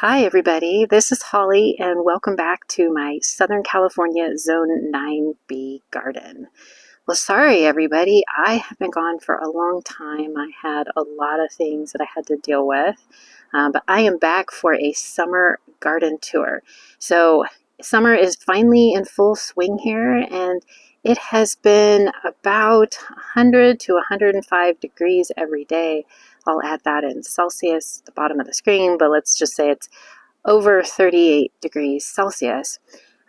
Hi everybody, this is Holly and welcome back to my Southern California Zone 9B garden. Well, sorry everybody, I have been gone for a long time. I had a lot of things that I had to deal with, but I am back for a summer garden tour. So summer is finally in full swing here, and it has been about 100 to 105 degrees every day. I'll add that in Celsius at the bottom of the screen, but let's just say it's over 38 degrees Celsius.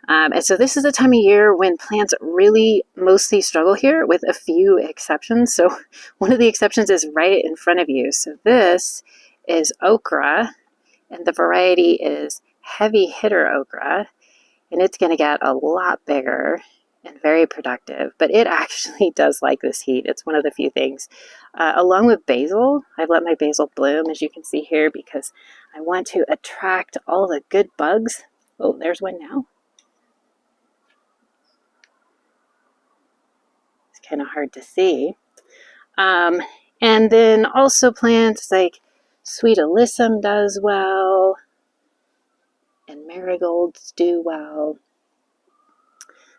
And so this is the time of year when plants really mostly struggle here, with a few exceptions. So one of the exceptions is right in front of you. So this is okra, and the variety is heavy hitter okra, and it's going to get a lot bigger and very productive, but it actually does like this heat. It's one of the few things. Along with basil, I've let my basil bloom, as you can see here, because I want to attract all the good bugs. Oh, there's one now. It's kind of hard to see. And then also plants like sweet alyssum does well, and marigolds do well.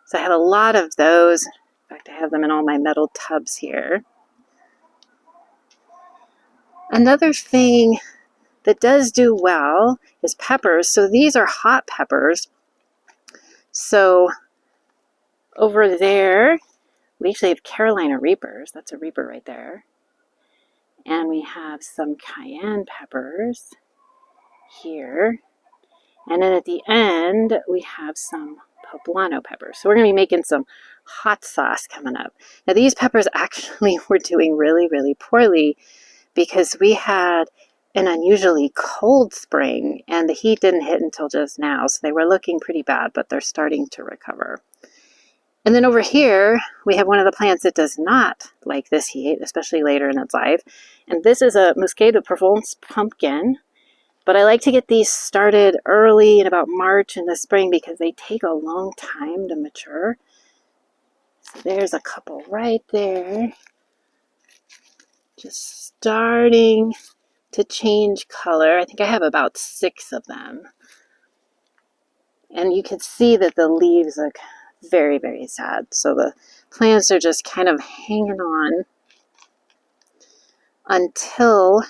So I have a lot of those. In fact, I have them in all my metal tubs here. Another thing that does do well is peppers. So these are hot peppers. So over there, we actually have Carolina Reapers. That's a Reaper right there. And we have some cayenne peppers here. And then at the end, we have some poblano peppers. So we're going to be making some hot sauce coming up. Now these peppers actually were doing really, really poorly because we had an unusually cold spring and the heat didn't hit until just now. So they were looking pretty bad, but they're starting to recover. And then over here, we have one of the plants that does not like this heat, especially later in its life. And this is a Musqué de Provence pumpkin. But I like to get these started early in about March in the spring because they take a long time to mature. So there's a couple right there, just starting to change color. I think I have about 6 of them. And you can see that the leaves look very, very sad. So the plants are just kind of hanging on until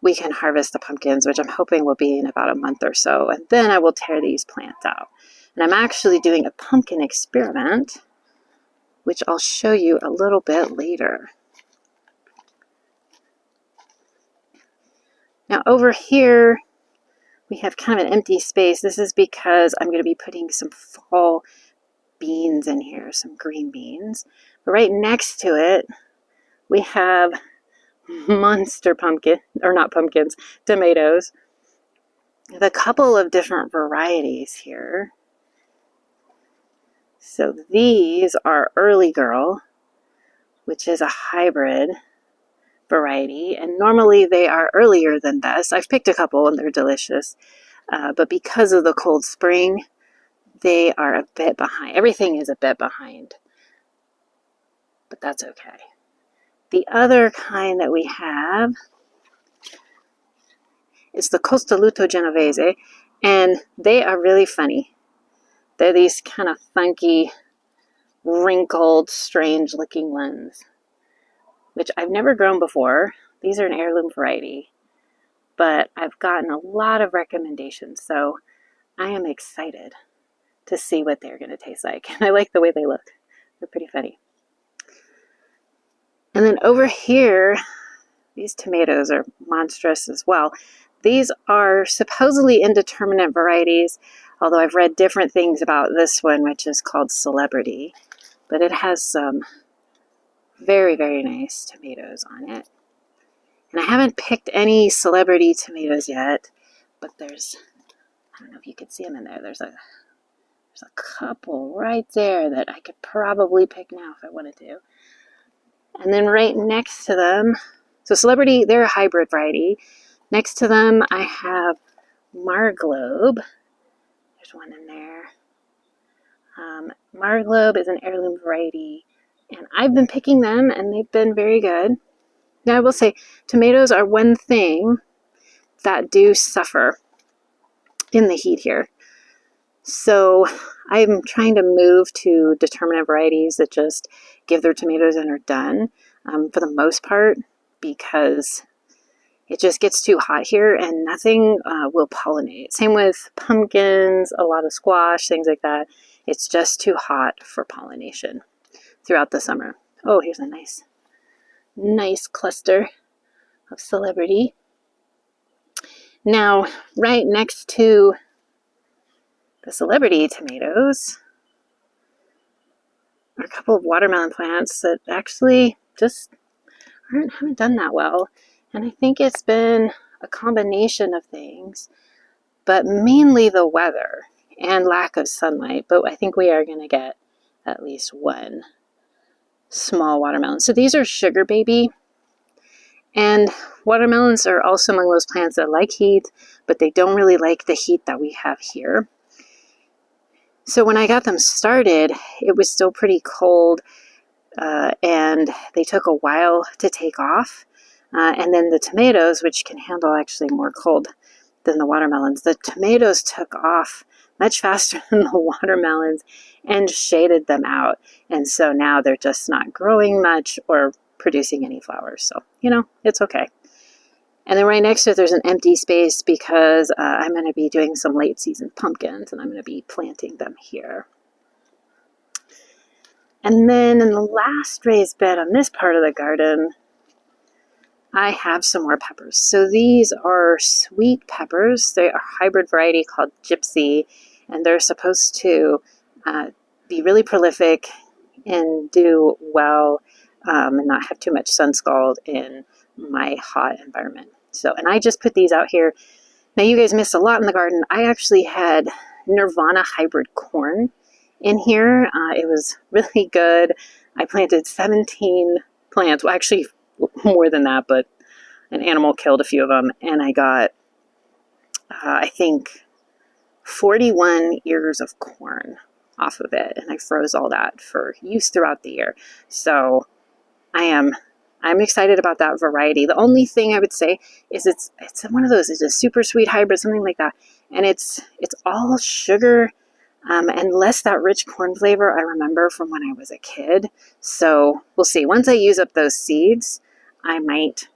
we can harvest the pumpkins, which I'm hoping will be in about a month or so. And then I will tear these plants out. And I'm actually doing a pumpkin experiment, which I'll show you a little bit later. Now over here, we have kind of an empty space. This is because I'm going to be putting some fall beans in here, some green beans. But right next to it, we have monster pumpkin, or not pumpkins, tomatoes. With a couple of different varieties here. So these are Early Girl, which is a hybrid variety, and normally they are earlier than this. I've picked a couple and they're delicious, but because of the cold spring, they are a bit behind. Everything is a bit behind, but that's okay. The other kind that we have is the Costoluto Genovese, and they are really funny. They're these kind of funky, wrinkled, strange looking ones, which I've never grown before. These are an heirloom variety, but I've gotten a lot of recommendations, so I am excited to see what they're going to taste like. And I like the way they look. They're pretty funny. And then over here, these tomatoes are monstrous as well. These are supposedly indeterminate varieties, although I've read different things about this one, which is called Celebrity. But it has some very, very nice tomatoes on it. And I haven't picked any Celebrity tomatoes yet, but there's, I don't know if you can see them in there. There's a couple right there that I could probably pick now if I wanted to. And then right next to them, so Celebrity, they're a hybrid variety. Next to them, I have Marglobe. There's one in there. Marglobe is an heirloom variety, and I've been picking them, and they've been very good. Now, I will say, tomatoes are one thing that do suffer in the heat here. So I'm trying to move to determinate varieties that just give their tomatoes and are done for the most part, because it just gets too hot here and nothing will pollinate. Same with pumpkins, a lot of squash, things like that. It's just too hot for pollination throughout the summer. Oh, here's a nice cluster of celebrity. Now, right next to the celebrity tomatoes are a couple of watermelon plants that actually just haven't done that well. And I think it's been a combination of things, but mainly the weather and lack of sunlight. But I think we are going to get at least one small watermelon. So these are sugar baby. And watermelons are also among those plants that like heat, but they don't really like the heat that we have here. So when I got them started, it was still pretty cold, and they took a while to take off. And then the tomatoes, which can handle actually more cold than the watermelons, the tomatoes took off much faster than the watermelons and shaded them out. And so now they're just not growing much or producing any flowers. So, it's okay. And then right next to it, there's an empty space because I'm going to be doing some late season pumpkins and I'm going to be planting them here. And then in the last raised bed on this part of the garden, I have some more peppers. So these are sweet peppers. They are a hybrid variety called Gypsy, and they're supposed to be really prolific and do well and not have too much sun scald in my hot environment. So, and I just put these out here. Now you guys missed a lot in the garden. I actually had Nirvana hybrid corn in here. It was really good. I planted 17 plants. Well, actually more than that, but an animal killed a few of them. And I got, I think, 41 ears of corn off of it. And I froze all that for use throughout the year. So I'm excited about that variety. The only thing I would say is it's one of those, it's a super sweet hybrid, something like that. And it's all sugar and less that rich corn flavor I remember from when I was a kid. So we'll see. Once I use up those seeds, I might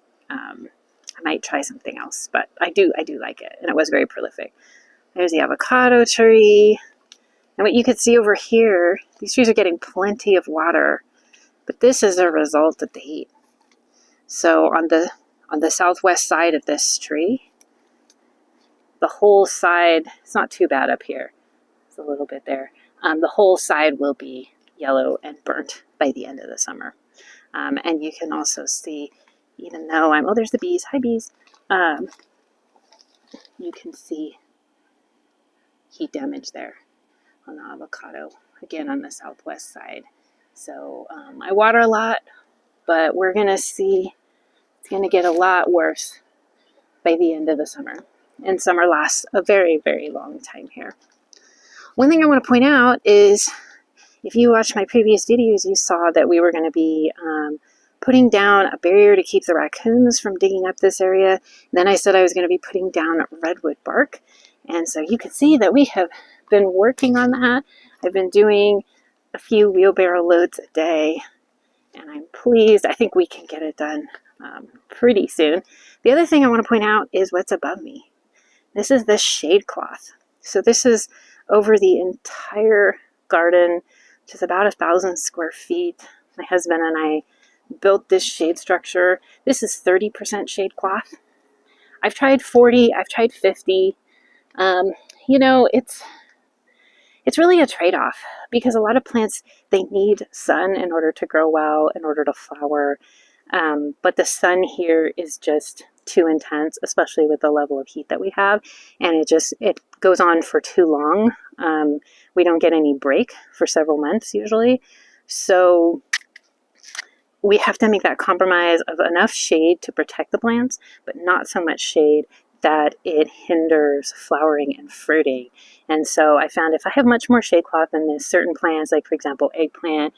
try something else. But I do like it, and it was very prolific. There's the avocado tree. And what you can see over here, these trees are getting plenty of water, but this is a result of the heat. So on the southwest side of this tree, the whole side, it's not too bad up here. It's a little bit there. The whole side will be yellow and burnt by the end of the summer. And you can also see, even though oh, there's the bees. Hi, bees. You can see heat damage there on the avocado, again on the southwest side. So I water a lot, but we're going to see it's going to get a lot worse by the end of the summer. And summer lasts a very, very long time here. One thing I want to point out is, if you watched my previous videos, you saw that we were going to be putting down a barrier to keep the raccoons from digging up this area. And then I said I was going to be putting down redwood bark. And so you can see that we have been working on that. I've been doing a few wheelbarrow loads a day, and I'm pleased. I think we can get it done pretty soon. The other thing I want to point out is what's above me. This is the shade cloth. So this is over the entire garden, which is about 1,000 square feet. My husband and I built this shade structure. This is 30% shade cloth. I've tried 40, I've tried 50. It's really a trade-off, because a lot of plants, they need sun in order to grow well, in order to flower. But the sun here is just too intense, especially with the level of heat that we have. And it goes on for too long. We don't get any break for several months usually. So we have to make that compromise of enough shade to protect the plants, but not so much shade that it hinders flowering and fruiting. And so I found if I have much more shade cloth in this, certain plants, like for example eggplant,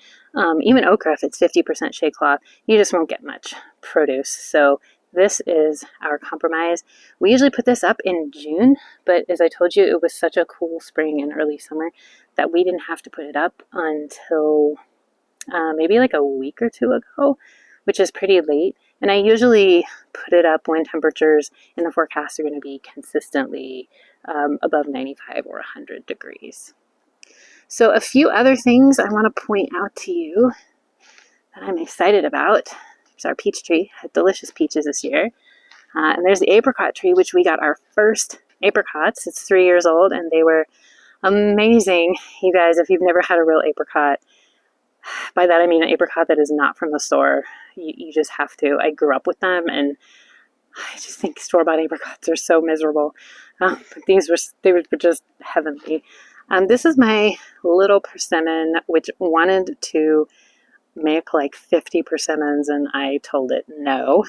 even okra, if it's 50% shade cloth, you just won't get much produce. So This is our compromise. We usually put this up in June, but as I told you, it was such a cool spring and early summer that we didn't have to put it up until maybe like a week or two ago, which is pretty late. And I usually put it up when temperatures in the forecast are going to be consistently above 95 or 100 degrees. So a few other things I want to point out to you that I'm excited about. There's our peach tree, had delicious peaches this year. And there's the apricot tree, which we got our first apricots. It's 3 years old, and they were amazing. You guys, if you've never had a real apricot, by that I mean an apricot that is not from the store. You just have to. I grew up with them, and I just think store-bought apricots are so miserable. But they were just heavenly. This is my little persimmon, which wanted to make like 50 persimmons, and I told it no.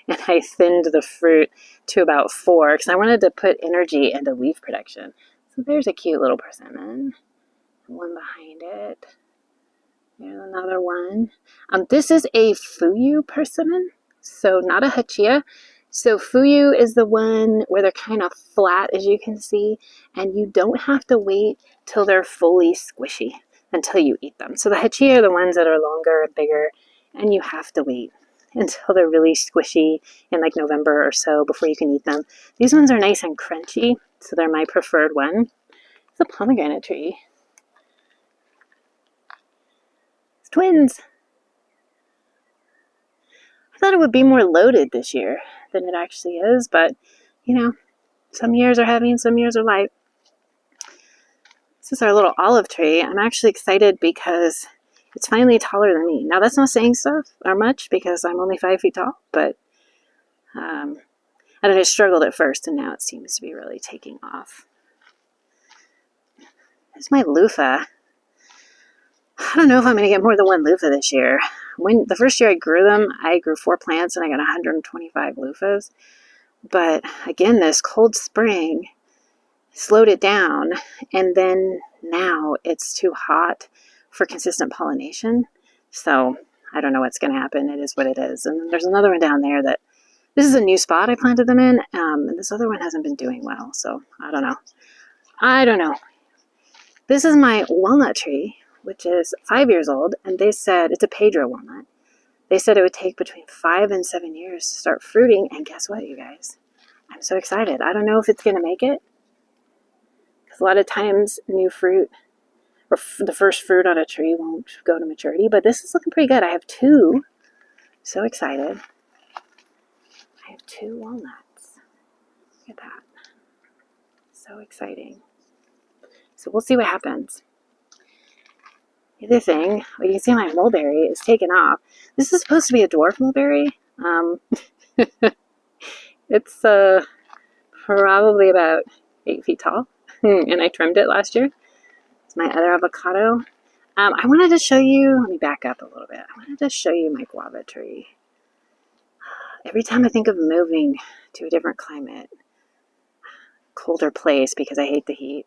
And I thinned the fruit to about 4 because I wanted to put energy into leaf production. So there's a cute little persimmon. One behind it. There's another one. This is a Fuyu persimmon, so not a Hachia. So Fuyu is the one where they're kind of flat, as you can see, and you don't have to wait till they're fully squishy until you eat them. So the Hachia are the ones that are longer and bigger, and you have to wait until they're really squishy in like November or so before you can eat them. These ones are nice and crunchy, so they're my preferred one. It's a pomegranate tree. It's twins. I thought it would be more loaded this year than it actually is, but you know, some years are heavy and some years are light. This is our little olive tree. I'm actually excited because it's finally taller than me. Now that's not saying stuff or much because I'm only 5 feet tall, but and I struggled at first, and now it seems to be really taking off. There's my loofah. I don't know if I'm going to get more than one loofah this year. When the first year I grew 4 plants and I got 125 loofahs. But again, this cold spring slowed it down, and then now it's too hot for consistent pollination. So I don't know what's going to happen. It is what it is. And then there's another one down there that this is a new spot I planted them in, and this other one hasn't been doing well. So I don't know. This is my walnut tree, which is 5 years old, and they said it's a Pedro walnut. They said it would take between 5 and 7 years to start fruiting, and guess what, you guys? I'm so excited. I don't know if it's going to make it, because a lot of times new fruit, or the first fruit on a tree won't go to maturity, but this is looking pretty good. I have 2. So excited. I have 2 walnuts. Look at that. So exciting. So we'll see what happens. The other thing, well, you can see my mulberry is taken off. This is supposed to be a dwarf mulberry. It's probably about 8 feet tall, and I trimmed it last year. It's my other avocado. I wanted to show you, let me back up a little bit. I wanted to show you my guava tree. Every time I think of moving to a different climate, colder place because I hate the heat,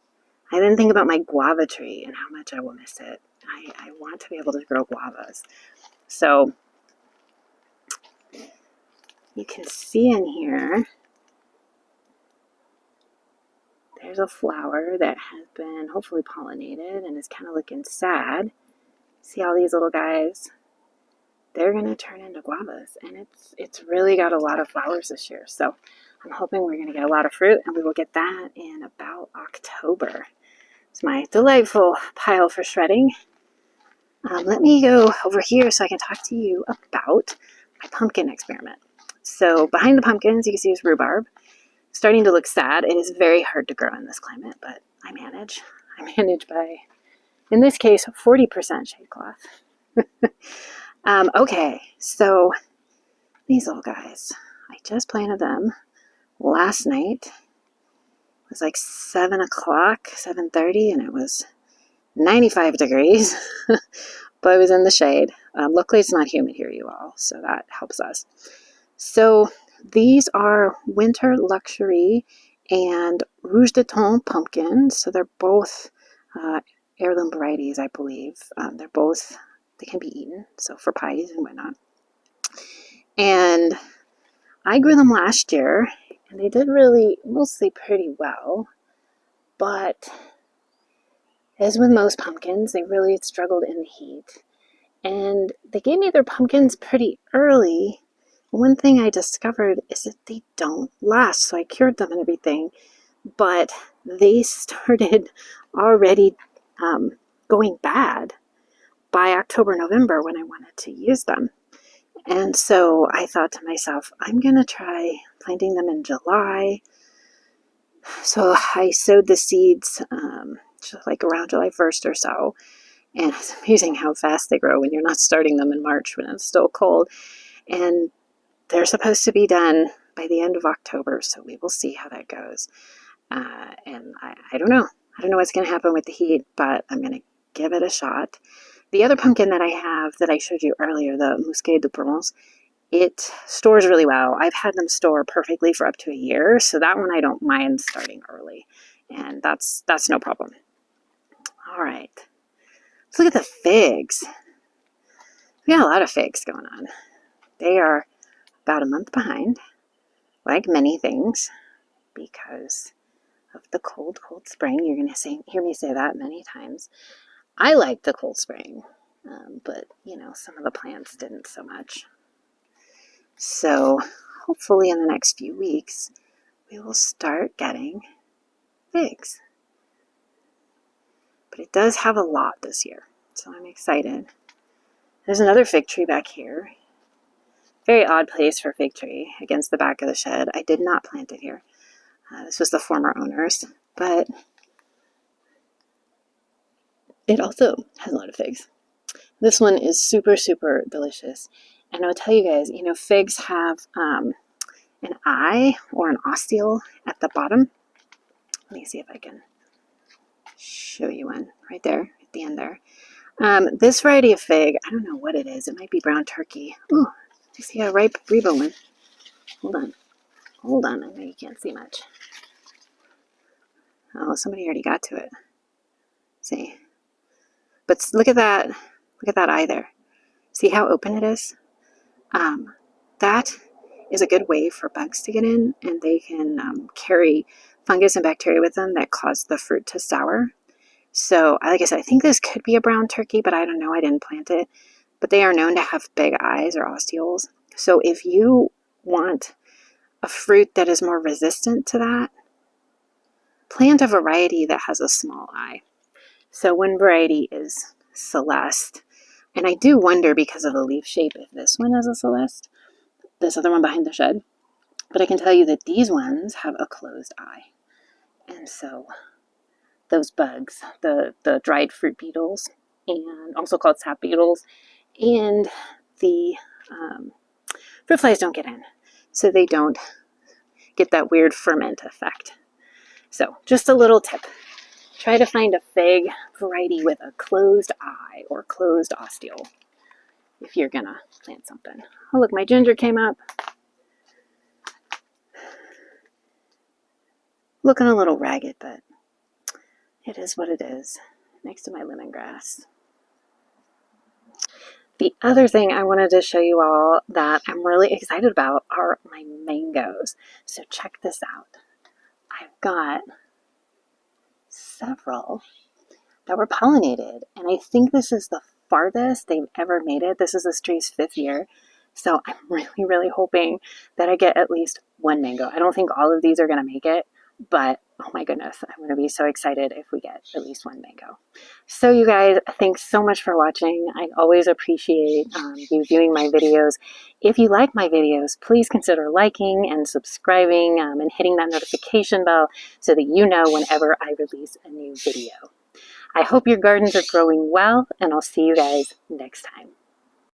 I then think about my guava tree and how much I will miss it. I want to be able to grow guavas. So you can see in here, there's a flower that has been hopefully pollinated and is kind of looking sad. See all these little guys? They're going to turn into guavas, and it's really got a lot of flowers this year. So I'm hoping we're going to get a lot of fruit, and we will get that in about October. It's my delightful pile for shredding. Let me go over here so I can talk to you about my pumpkin experiment. So behind the pumpkins, you can see is rhubarb. Starting to look sad. It is very hard to grow in this climate, but I manage. I manage by, in this case, 40% shade cloth. Okay, so these little guys, I just planted them last night. It was like 7 o'clock, 7:30, and it was 95 degrees, but it was in the shade. Luckily, it's not humid here, you all, so that helps us. So these are Winter Luxury and Rouge de Ton pumpkins. So they're both heirloom varieties, I believe. They can be eaten, so for pies and whatnot. And I grew them last year, and they did really mostly pretty well, but as with most pumpkins, they really struggled in the heat. And they gave me their pumpkins pretty early. One thing I discovered is that they don't last, so I cured them and everything, but they started already going bad by October, November when I wanted to use them. And so I thought to myself, I'm going to try planting them in July. So I sowed the seeds like around July 1st or so. And it's amazing how fast they grow when you're not starting them in March when it's still cold. And they're supposed to be done by the end of October, so we will see how that goes. And I don't know. I don't know what's going to happen with the heat, but I'm going to give it a shot. The other pumpkin that I have that I showed you earlier, the Musqué de Provence, it stores really well. I've had them store perfectly for up to a year, so that one I don't mind starting early, and that's no problem. All right. Let's look at the figs. We got a lot of figs going on. They are about a month behind, like many things, because of the cold spring. You're going to hear me say that many times. I like the cold spring, but, some of the plants didn't so much. So hopefully in the next few weeks, we will start getting figs. But it does have a lot this year, so I'm excited. There's another fig tree back here. Very odd place for a fig tree, against the back of the shed. I did not plant it here. This was the former owner's, but it also has a lot of figs. This one is super, super delicious. And I'll tell you guys, figs have an eye or an ostiole at the bottom. Let me see if I can show you one right there at the end there. This variety of fig, I don't know what it is. It might be brown turkey. Ooh, I see a ripe Reba one. Hold on. I know you can't see much. Oh, somebody already got to it. See? But look at that. Look at that eye there. See how open it is? That is a good way for bugs to get in, and they can carry fungus and bacteria with them that cause the fruit to sour. So, like I said, I think this could be a brown turkey, but I don't know. I didn't plant it. But they are known to have big eyes or ostioles. So if you want a fruit that is more resistant to that, plant a variety that has a small eye. So one variety is Celeste. And I do wonder, because of the leaf shape, if this one is a Celeste, this other one behind the shed. But I can tell you that these ones have a closed eye. And so those bugs, the dried fruit beetles, and also called sap beetles, and the fruit flies don't get in. So they don't get that weird ferment effect. So just a little tip. Try to find a fig variety with a closed eye or closed ostiole if you're going to plant something. Oh, look, my ginger came up. Looking a little ragged, but it is what it is, next to my lemongrass. The other thing I wanted to show you all that I'm really excited about are my mangoes. So check this out. I've got several that were pollinated, and I think this is the farthest they've ever made it. This is this tree's 5th year, so I'm really, really hoping that I get at least one mango. I don't think all of these are going to make it, but oh my goodness, I'm going to be so excited if we get at least one mango. So you guys, thanks so much for watching. I always appreciate you viewing my videos. If you like my videos, please consider liking and subscribing and hitting that notification bell so that you know whenever I release a new video. I hope your gardens are growing well, and I'll see you guys next time.